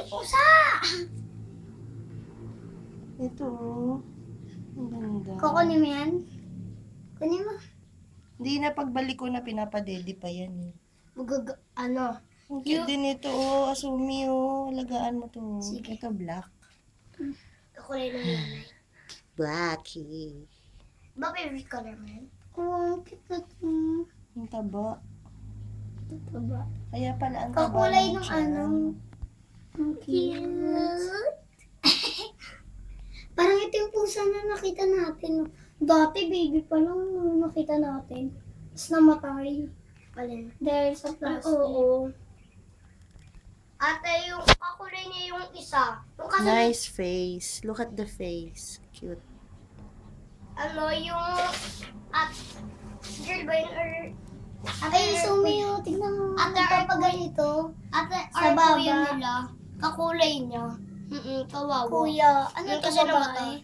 pusa! Ito, oh. Ang ganda. Kukunin mo yan? Kunin mo. Hindi na pagbalik ko na pinapadede pa yan. Ano? Ang cute din ito, oh. Asumi, oh. Alagaan mo to. Sige. Ito, black. Kakulay ng nanay. Blackie. Ba favorite color mo yan? Oo, cute na ito. Ang taba. Ito ba? Kaya pala ang taba. Kakulay ng siya. ano. Ang cute. Parang ito yung pusa na nakita natin. Dati baby pa lang nung nakita natin. Tapos namatay. Alin? Dahil sa plastic. Oo. Ate, yung kakulay niya yung isa. Yung Nice face. Look at the face. Cute. Ano, yung... girl ba yun? Or... Ay, sumiyo. Tignan mo. Ate, or pa ganito. Ate, or kuya nila. Kakulay niya. Kawawa. Kuya. Ano yung kasi babae?